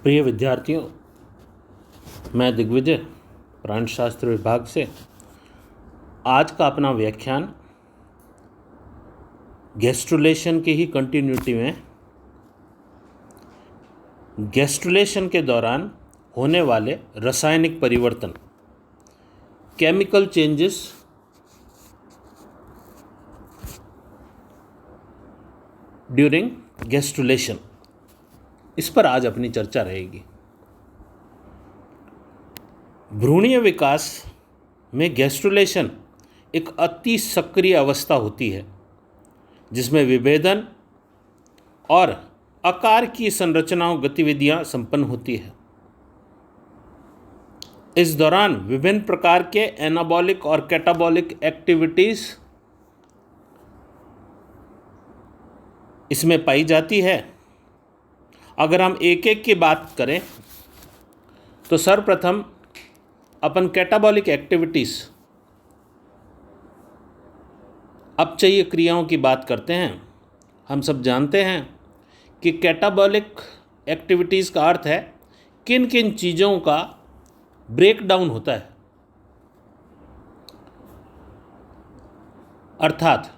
प्रिय विद्यार्थियों, मैं दिग्विजय प्राणशास्त्र विभाग से आज का अपना व्याख्यान गैस्ट्रुलेशन की ही कंटिन्यूटी में गैस्ट्रुलेशन के दौरान होने वाले रासायनिक परिवर्तन, केमिकल चेंजेस ड्यूरिंग गैस्ट्रुलेशन, इस पर आज अपनी चर्चा रहेगी। भ्रूणीय विकास में गैस्ट्रुलेशन एक अति सक्रिय अवस्था होती है जिसमें विभेदन और आकार की संरचनाओं गतिविधियां संपन्न होती है। इस दौरान विभिन्न प्रकार के एनाबॉलिक और कैटाबॉलिक एक्टिविटीज इसमें पाई जाती है। अगर हम एक एक की बात करें तो सर्वप्रथम अपन कैटाबॉलिक एक्टिविटीज़, अपचयी क्रियाओं की बात करते हैं। हम सब जानते हैं कि कैटाबॉलिक एक्टिविटीज़ का अर्थ है किन किन चीज़ों का ब्रेकडाउन होता है, अर्थात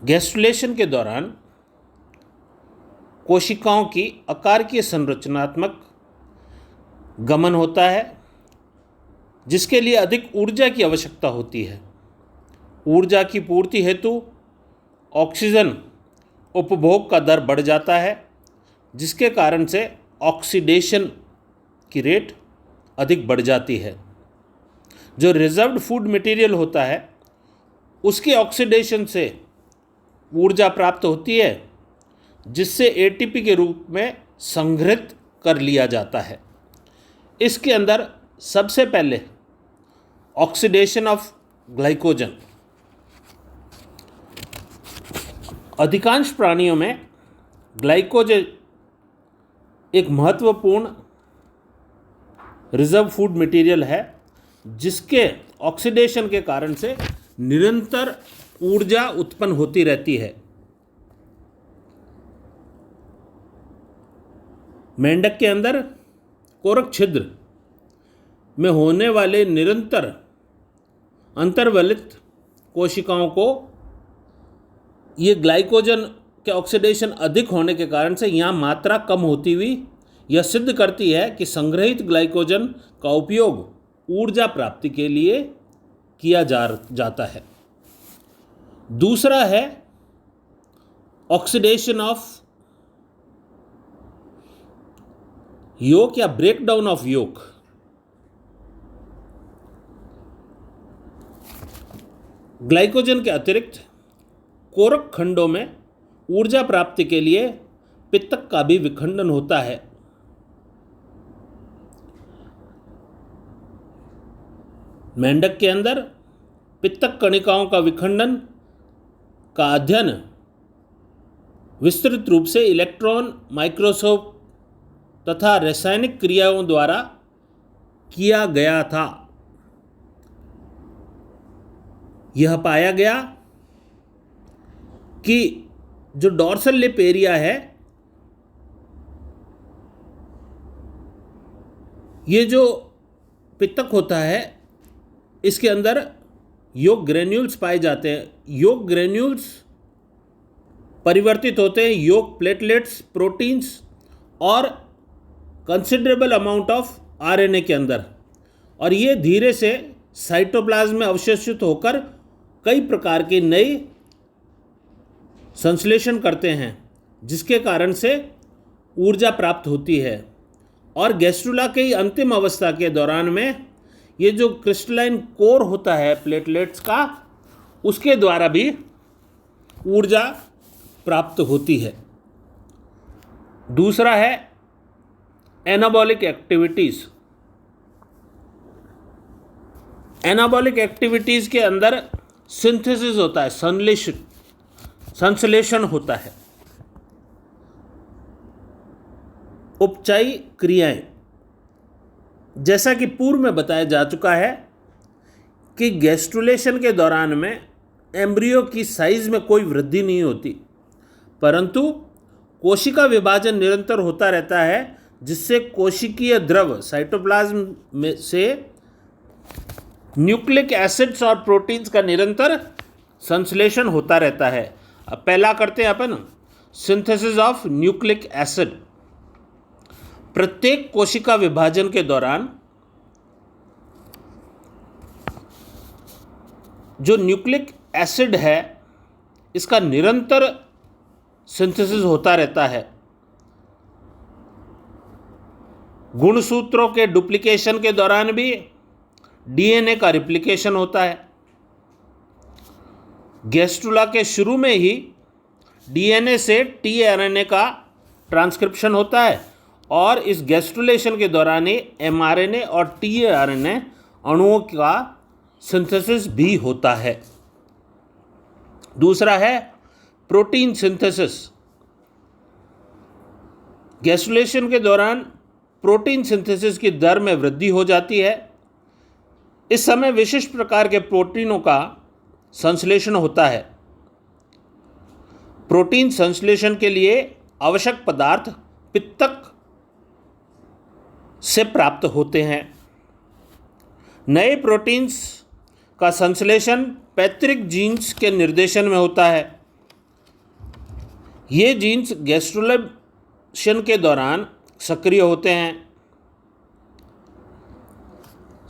गैस्ट्रुलेशन के दौरान कोशिकाओं की आकारीय संरचनात्मक गमन होता है जिसके लिए अधिक ऊर्जा की आवश्यकता होती है। ऊर्जा की पूर्ति हेतु ऑक्सीजन उपभोग का दर बढ़ जाता है जिसके कारण से ऑक्सीडेशन की रेट अधिक बढ़ जाती है। जो रिजर्व्ड फूड मटेरियल होता है उसके ऑक्सीडेशन से ऊर्जा प्राप्त होती है जिससे एटीपी के रूप में संग्रहित कर लिया जाता है। इसके अंदर सबसे पहले ऑक्सीडेशन ऑफ ग्लाइकोजन। अधिकांश प्राणियों में ग्लाइकोजन एक महत्वपूर्ण रिजर्व फूड मटेरियल है जिसके ऑक्सीडेशन के कारण से निरंतर ऊर्जा उत्पन्न होती रहती है। मेंढक के अंदर कोरक छिद्र में होने वाले निरंतर अंतर्वलित कोशिकाओं को ये ग्लाइकोजन के ऑक्सीडेशन अधिक होने के कारण से यहाँ मात्रा कम होती हुई यह सिद्ध करती है कि संग्रहित ग्लाइकोजन का उपयोग ऊर्जा प्राप्ति के लिए किया जाता है। दूसरा है ऑक्सीडेशन ऑफ योक या ब्रेकडाउन ऑफ योक। ग्लाइकोजन के अतिरिक्त कोरक खंडों में ऊर्जा प्राप्ति के लिए पित्तक का भी विखंडन होता है। मेंढक के अंदर पित्तक कणिकाओं का विखंडन का अध्ययन विस्तृत रूप से इलेक्ट्रॉन माइक्रोस्कोप तथा रासायनिक क्रियाओं द्वारा किया गया था। यह पाया गया कि जो डॉर्सल लिप एरिया है, ये जो पित्तक होता है इसके अंदर योग ग्रेन्यूल्स पाए जाते हैं। योग ग्रेन्यूल्स परिवर्तित होते हैं योग प्लेटलेट्स, प्रोटीन्स और कंसिडरेबल अमाउंट ऑफ आरएनए के अंदर, और ये धीरे से साइटोप्लाज्म में अवशोषित होकर कई प्रकार के नए संश्लेषण करते हैं जिसके कारण से ऊर्जा प्राप्त होती है। और गैस्ट्रुला के अंतिम अवस्था के दौरान में ये जो क्रिस्टलाइन कोर होता है प्लेटलेट्स का, उसके द्वारा भी ऊर्जा प्राप्त होती है। दूसरा है एनाबॉलिक एक्टिविटीज़। एनाबॉलिक एक्टिविटीज़ के अंदर सिंथेसिस होता है, संश्लेषण होता है। उपचयी क्रियाएं, जैसा कि पूर्व में बताया जा चुका है कि गैस्ट्रुलेशन के दौरान में एम्ब्रियो की साइज में कोई वृद्धि नहीं होती, परंतु कोशिका विभाजन निरंतर होता रहता है, जिससे कोशिकीय द्रव साइटोप्लाज्म में से न्यूक्लिक एसिड्स और प्रोटीन्स का निरंतर संश्लेषण होता रहता है। अब पहला करते हैं अपन सिंथेसिस ऑफ न्यूक्लिक एसिड। प्रत्येक कोशिका विभाजन के दौरान जो न्यूक्लिक एसिड है इसका निरंतर सिंथेसिस होता रहता है। गुणसूत्रों के डुप्लीकेशन के दौरान भी डीएनए का रिप्लिकेशन होता है। गैस्ट्रुला के शुरू में ही डीएनए से टीआरएनए का ट्रांसक्रिप्शन होता है और इस गैस्ट्रुलेशन के दौरान ही एमआरएनए और टीआरएनए अणुओं का सिंथेसिस भी होता है। दूसरा है प्रोटीन सिंथेसिस। गैस्ट्रुलेशन के दौरान प्रोटीन सिंथेसिस की दर में वृद्धि हो जाती है। इस समय विशिष्ट प्रकार के प्रोटीनों का संश्लेषण होता है। प्रोटीन संश्लेषण के लिए आवश्यक पदार्थ पित्तक से प्राप्त होते हैं। नए प्रोटीन्स का संश्लेषण पैतृक जीन्स के निर्देशन में होता है। ये जीन्स गैस्ट्रुलेशन के दौरान सक्रिय होते हैं।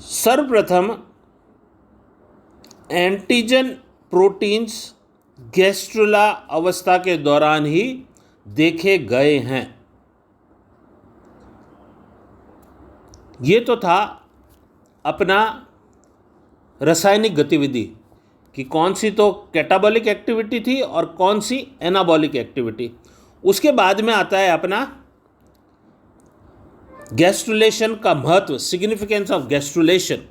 सर्वप्रथम एंटीजन प्रोटीन्स गैस्ट्रुला अवस्था के दौरान ही देखे गए हैं। ये तो था अपना रासायनिक गतिविधि कि कौन सी तो कैटाबॉलिक एक्टिविटी थी और कौन सी एनाबॉलिक एक्टिविटी। उसके बाद में आता है अपना गैस्ट्रुलेशन का महत्व, सिग्निफिकेंस ऑफ गैस्ट्रुलेशन।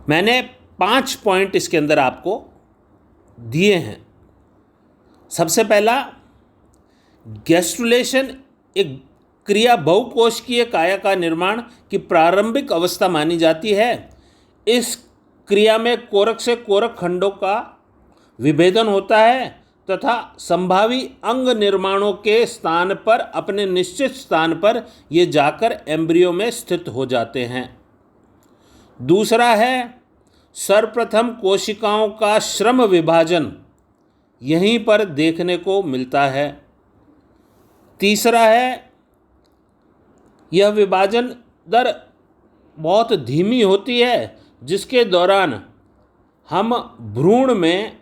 मैंने 5 पॉइंट इसके अंदर आपको दिए हैं। सबसे पहला, गैस्ट्रुलेशन एक क्रिया बहुकोशिकीय काया का निर्माण की प्रारंभिक अवस्था मानी जाती है। इस क्रिया में कोरक से कोरक खंडों का विभेदन होता है तथा संभावी अंग निर्माणों के स्थान पर अपने निश्चित स्थान पर ये जाकर एम्ब्रियो में स्थित हो जाते हैं। दूसरा है सर्वप्रथम कोशिकाओं का श्रम विभाजन यहीं पर देखने को मिलता है। तीसरा है यह विभाजन दर बहुत धीमी होती है, जिसके दौरान हम भ्रूण में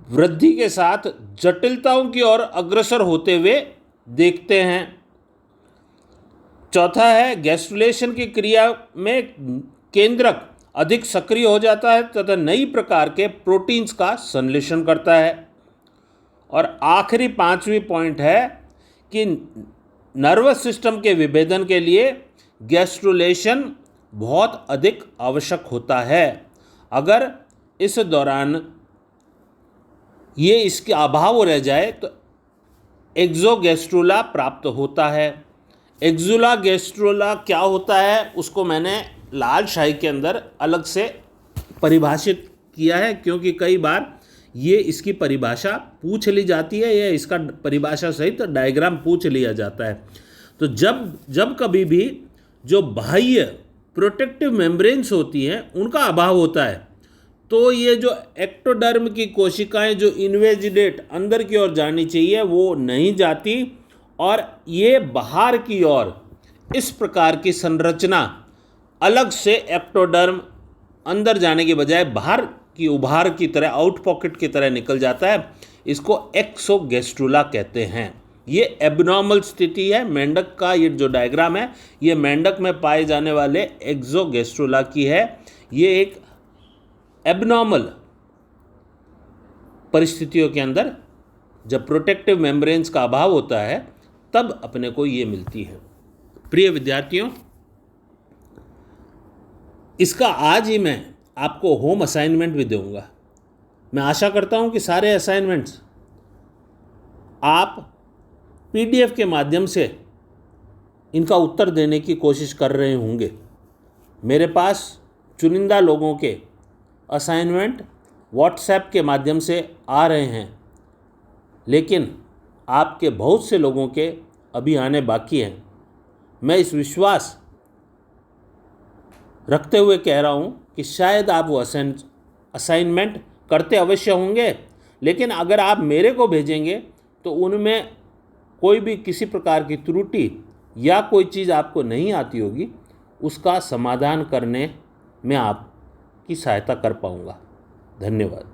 वृद्धि के साथ जटिलताओं की ओर अग्रसर होते हुए देखते हैं। चौथा है गैस्ट्रुलेशन की क्रिया में केंद्रक अधिक सक्रिय हो जाता है तथा नई प्रकार के प्रोटीन्स का संश्लेषण करता है। और आखिरी 5वीं पॉइंट है कि नर्वस सिस्टम के विभेदन के लिए गैस्ट्रुलेशन बहुत अधिक आवश्यक होता है। अगर इस दौरान ये इसके अभाव रह जाए तो एक्सोगैस्ट्रुला प्राप्त होता है। एक्सोगैस्ट्रुला क्या होता है उसको मैंने लाल शाही के अंदर अलग से परिभाषित किया है, क्योंकि कई बार ये इसकी परिभाषा पूछ ली जाती है या इसका परिभाषा सहित डायग्राम पूछ लिया जाता है। तो जब कभी भी जो बाह्य प्रोटेक्टिव मेम्ब्रेन्स होती हैं उनका अभाव होता है तो ये जो एक्टोडर्म की कोशिकाएं जो इन्वेजिडेट अंदर की ओर जानी चाहिए वो नहीं जाती और ये बाहर की ओर इस प्रकार की संरचना अलग से एक्टोडर्म अंदर जाने के बजाय बाहर की उभार की तरह आउट पॉकेट की तरह निकल जाता है। इसको एक्सोगैस्ट्रुला कहते हैं। ये एबनॉर्मल स्थिति है। मेंढक का ये जो डायग्राम है ये मेंढक में पाए जाने वाले एक्सोगैस्ट्रुला की है। ये एक एबनॉर्मल परिस्थितियों के अंदर जब प्रोटेक्टिव मेम्ब्रेन्स का अभाव होता है तब अपने को ये मिलती है। प्रिय विद्यार्थियों, इसका आज ही मैं आपको होम असाइनमेंट भी दूंगा। मैं आशा करता हूं कि सारे असाइनमेंट्स आप पीडीएफ के माध्यम से इनका उत्तर देने की कोशिश कर रहे होंगे। मेरे पास चुनिंदा लोगों के असाइनमेंट व्हाट्सएप के माध्यम से आ रहे हैं, लेकिन आपके बहुत से लोगों के अभी आने बाकी हैं। मैं इस विश्वास रखते हुए कह रहा हूँ कि शायद आप वो असाइनमेंट करते अवश्य होंगे, लेकिन अगर आप मेरे को भेजेंगे तो उनमें कोई भी किसी प्रकार की त्रुटि या कोई चीज़ आपको नहीं आती होगी, उसका समाधान करने में आपकी सहायता कर पाऊँगा। धन्यवाद।